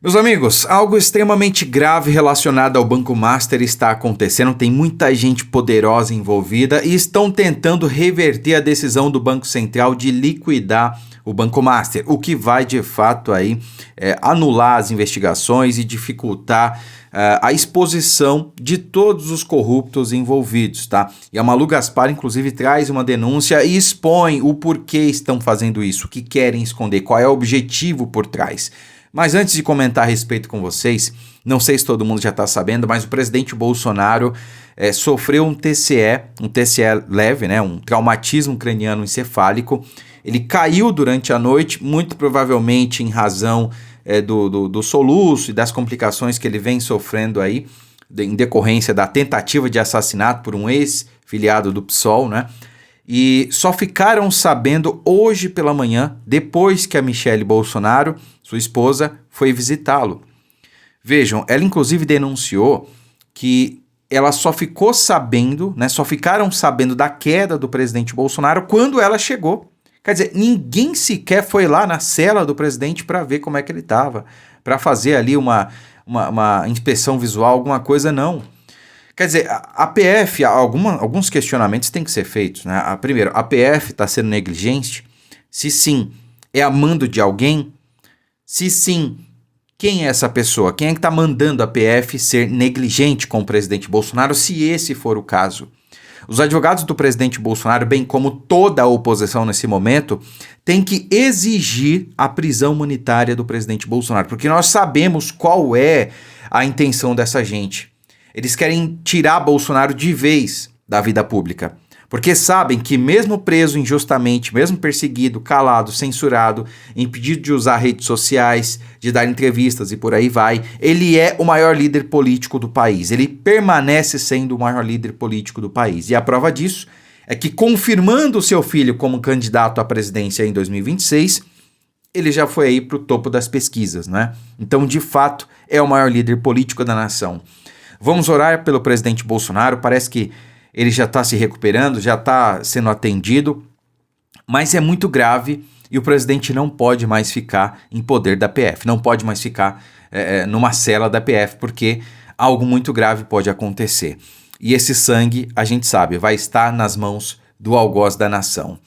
Meus amigos, algo extremamente grave relacionado ao Banco Master está acontecendo. Tem muita gente poderosa envolvida e estão tentando reverter a decisão do Banco Central de liquidar o Banco Master, o que vai de fato aí anular as investigações e dificultar a exposição de todos os corruptos envolvidos, tá? E a Malu Gaspar, inclusive, traz uma denúncia e expõe o porquê estão fazendo isso, o que querem esconder, qual é o objetivo por trás. Mas antes de comentar a respeito com vocês, não sei se todo mundo já está sabendo, mas o presidente Bolsonaro sofreu um TCE leve, né, um traumatismo craniano encefálico. Ele caiu durante a noite, muito provavelmente em razão do soluço e das complicações que ele vem sofrendo aí, em decorrência da tentativa de assassinato por um ex-filiado do PSOL, né? E só ficaram sabendo hoje pela manhã, depois que a Michelle Bolsonaro, sua esposa, foi visitá-lo. Vejam, ela inclusive denunciou que ela só ficou sabendo, né, só ficaram sabendo da queda do presidente Bolsonaro quando ela chegou. Quer dizer, ninguém sequer foi lá na cela do presidente para ver como é que ele estava, para fazer ali uma inspeção visual, alguma coisa, não. Quer dizer, a PF, alguns questionamentos têm que ser feitos, né? Primeiro, a PF está sendo negligente? Se sim, é a mando de alguém? Se sim, quem é essa pessoa? Quem é que está mandando a PF ser negligente com o presidente Bolsonaro, se esse for o caso? Os advogados do presidente Bolsonaro, bem como toda a oposição nesse momento, têm que exigir a prisão humanitária do presidente Bolsonaro, porque nós sabemos qual é a intenção dessa gente. Eles querem tirar Bolsonaro de vez da vida pública, porque sabem que mesmo preso injustamente, mesmo perseguido, calado, censurado, impedido de usar redes sociais, de dar entrevistas e por aí vai, ele é o maior líder político do país. Ele permanece sendo o maior líder político do país. E a prova disso é que, confirmando seu filho como candidato à presidência em 2026, ele já foi aí para o topo das pesquisas, né? Então, de fato, é o maior líder político da nação. Vamos orar pelo presidente Bolsonaro, parece que ele já está se recuperando, já está sendo atendido, mas é muito grave e o presidente não pode mais ficar em poder da PF, não pode mais ficar numa cela da PF, porque algo muito grave pode acontecer. E esse sangue, a gente sabe, vai estar nas mãos do algoz da nação.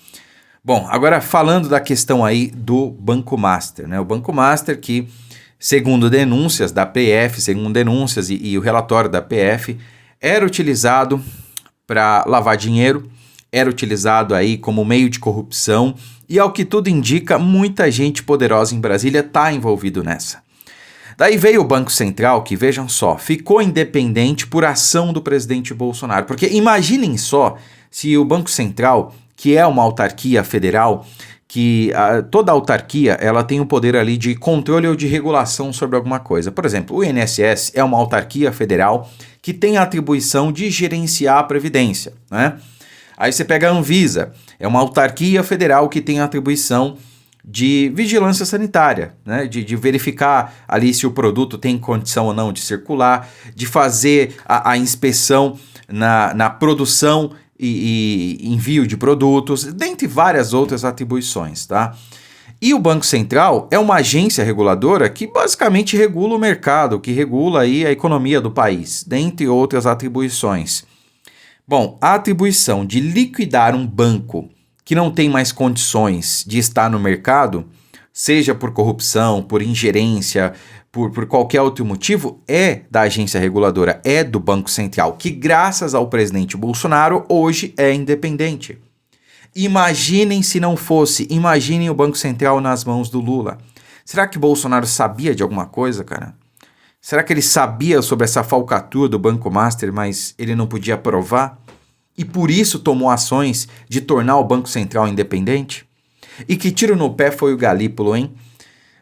Bom, agora falando da questão aí do Banco Master, né? O Banco Master que, segundo denúncias da PF, e o relatório da PF, era utilizado para lavar dinheiro, era utilizado aí como meio de corrupção e, ao que tudo indica, muita gente poderosa em Brasília está envolvido nessa. Daí veio o Banco Central que, vejam só, ficou independente por ação do presidente Bolsonaro. Porque imaginem só se o Banco Central, que é uma autarquia federal, que toda autarquia ela tem o poder ali de controle ou de regulação sobre alguma coisa. Por exemplo, o INSS é uma autarquia federal que tem a atribuição de gerenciar a Previdência, né? Aí você pega a Anvisa, é uma autarquia federal que tem a atribuição de vigilância sanitária, né? De verificar ali se o produto tem condição ou não de circular, de fazer a inspeção na produção e envio de produtos, dentre várias outras atribuições, tá? E o Banco Central é uma agência reguladora que basicamente regula o mercado, que regula aí a economia do país, dentre outras atribuições. Bom, a atribuição de liquidar um banco que não tem mais condições de estar no mercado, seja por corrupção, por ingerência, por qualquer outro motivo, é da agência reguladora, é do Banco Central, que graças ao presidente Bolsonaro hoje é independente. Imaginem se não fosse, imaginem o Banco Central nas mãos do Lula. Será que Bolsonaro sabia de alguma coisa, cara? Será que ele sabia sobre essa falcatrua do Banco Master, mas ele não podia provar? E por isso tomou ações de tornar o Banco Central independente? E que tiro no pé foi o Galípolo, hein?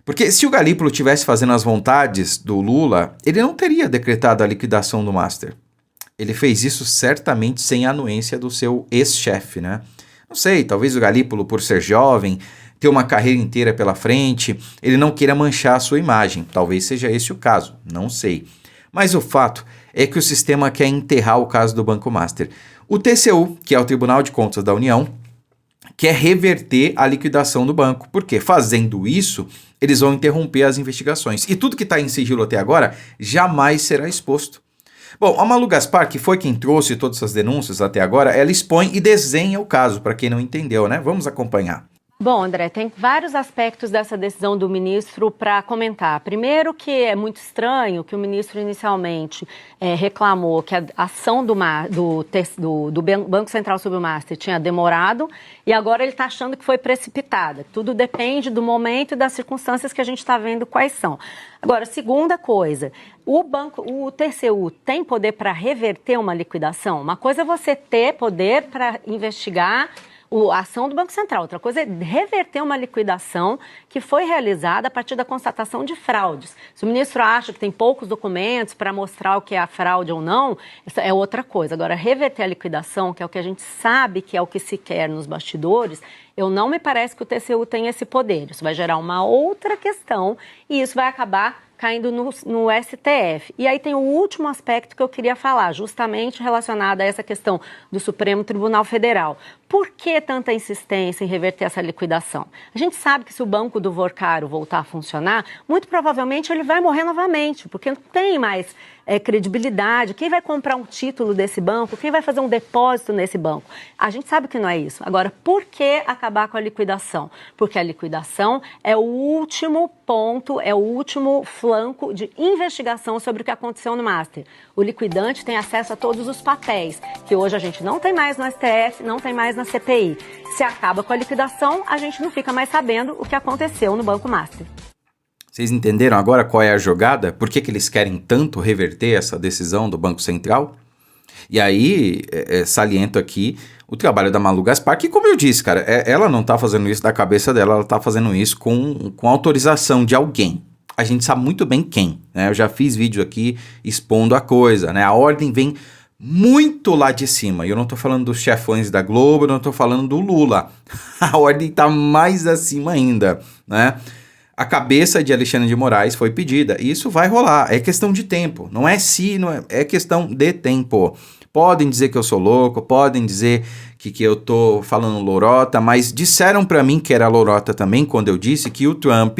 Porque se o Galípolo tivesse fazendo as vontades do Lula, ele não teria decretado a liquidação do Master. Ele fez isso certamente sem a anuência do seu ex-chefe, né? Não sei, talvez o Galípolo, por ser jovem, ter uma carreira inteira pela frente, ele não queira manchar a sua imagem. Talvez seja esse o caso, não sei. Mas o fato é que o sistema quer enterrar o caso do Banco Master. O TCU, que é o Tribunal de Contas da União, quer reverter a liquidação do banco, porque fazendo isso, eles vão interromper as investigações. E tudo que está em sigilo até agora jamais será exposto. Bom, a Malu Gaspar, que foi quem trouxe todas essas denúncias até agora, ela expõe e desenha o caso, para quem não entendeu, né? Vamos acompanhar. Bom, André, tem vários aspectos dessa decisão do ministro para comentar. Primeiro, que é muito estranho que o ministro inicialmente reclamou que a ação do Banco Central sobre o Master tinha demorado e agora ele está achando que foi precipitada. Tudo depende do momento e das circunstâncias que a gente está vendo quais são. Agora, segunda coisa, o TCU tem poder para reverter uma liquidação? Uma coisa é você ter poder para investigar a ação do Banco Central. Outra coisa é reverter uma liquidação que foi realizada a partir da constatação de fraudes. Se o ministro acha que tem poucos documentos para mostrar o que é a fraude ou não, isso é outra coisa. Agora, reverter a liquidação, que é o que a gente sabe que é o que se quer nos bastidores, não me parece que o TCU tem esse poder. Isso vai gerar uma outra questão e isso vai acabar caindo no STF. E aí tem o último aspecto que eu queria falar, justamente relacionado a essa questão do Supremo Tribunal Federal. Por que tanta insistência em reverter essa liquidação? A gente sabe que se o banco do Vorcaro voltar a funcionar, muito provavelmente ele vai morrer novamente, porque não tem mais credibilidade. Quem vai comprar um título desse banco? Quem vai fazer um depósito nesse banco? A gente sabe que não é isso. Agora, por que acabar com a liquidação? Porque a liquidação é o último ponto, é o último flanco de investigação sobre o que aconteceu no Master. O liquidante tem acesso a todos os papéis, que hoje a gente não tem mais no STF, não tem mais na CPI. Se acaba com a liquidação, a gente não fica mais sabendo o que aconteceu no Banco Master. Vocês entenderam agora qual é a jogada? Por que eles querem tanto reverter essa decisão do Banco Central? E aí, saliento aqui o trabalho da Malu Gaspar, que, como eu disse, cara, ela não tá fazendo isso da cabeça dela, ela tá fazendo isso com autorização de alguém. A gente sabe muito bem quem, né? Eu já fiz vídeo aqui expondo a coisa, né? A ordem vem muito lá de cima. E eu não tô falando dos chefões da Globo, eu não tô falando do Lula. A ordem tá mais acima ainda, né? A cabeça de Alexandre de Moraes foi pedida e isso vai rolar, é questão de tempo, não é se, é questão de tempo. Podem dizer que eu sou louco, podem dizer que eu tô falando lorota, mas disseram pra mim que era lorota também quando eu disse que o Trump,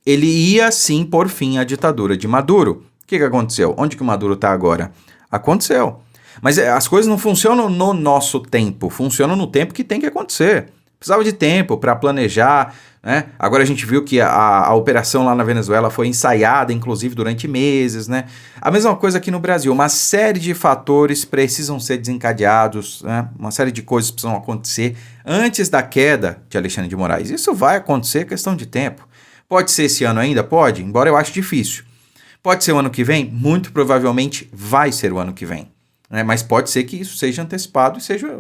ele ia sim pôr fim à ditadura de Maduro. O que aconteceu? Onde que o Maduro tá agora? Aconteceu. Mas as coisas não funcionam no nosso tempo, funcionam no tempo que tem que acontecer. Precisava de tempo para planejar, né? Agora a gente viu que a operação lá na Venezuela foi ensaiada, inclusive, durante meses, né? A mesma coisa aqui no Brasil. Uma série de fatores precisam ser desencadeados, né? Uma série de coisas precisam acontecer antes da queda de Alexandre de Moraes. Isso vai acontecer, questão de tempo. Pode ser esse ano ainda? Pode, embora eu ache difícil. Pode ser o ano que vem? Muito provavelmente vai ser o ano que vem, né? Mas pode ser que isso seja antecipado e seja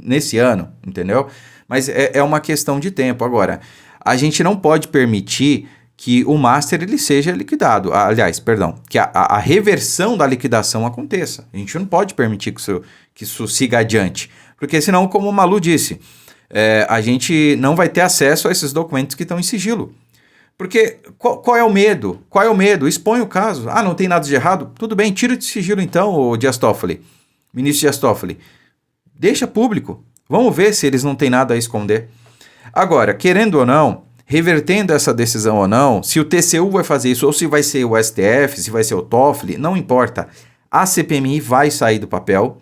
nesse ano, entendeu? Mas é uma questão de tempo. Agora, a gente não pode permitir que o Master ele seja liquidado. Aliás, perdão, que a reversão da liquidação aconteça. A gente não pode permitir que isso siga adiante. Porque senão, como o Malu disse, a gente não vai ter acesso a esses documentos que estão em sigilo. Porque qual é o medo? Qual é o medo? Expõe o caso. Ah, não tem nada de errado? Tudo bem, tira de sigilo então, o Dias Toffoli, ministro Dias Toffoli. Deixa público. Vamos ver se eles não têm nada a esconder. Agora, querendo ou não, revertendo essa decisão ou não, se o TCU vai fazer isso ou se vai ser o STF, se vai ser o Toffoli, não importa. A CPMI vai sair do papel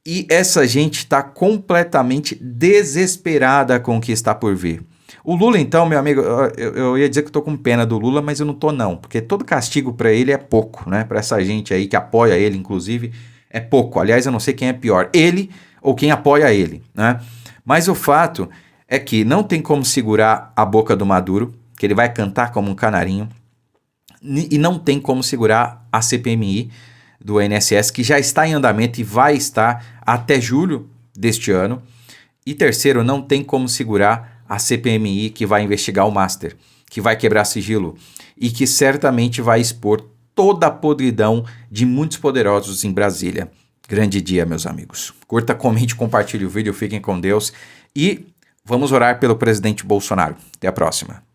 e essa gente está completamente desesperada com o que está por vir. O Lula, então, meu amigo, eu ia dizer que eu tô com pena do Lula, mas eu não tô não, porque todo castigo para ele é pouco, né? Para essa gente aí que apoia ele, inclusive, é pouco. Aliás, eu não sei quem é pior, ele ou quem apoia ele, né? Mas o fato é que não tem como segurar a boca do Maduro, que ele vai cantar como um canarinho, e não tem como segurar a CPMI do INSS, que já está em andamento e vai estar até julho deste ano. E terceiro, não tem como segurar a CPMI que vai investigar o Master, que vai quebrar sigilo e que certamente vai expor toda a podridão de muitos poderosos em Brasília. Grande dia, meus amigos. Curta, comente, compartilhe o vídeo, fiquem com Deus e vamos orar pelo presidente Bolsonaro. Até a próxima.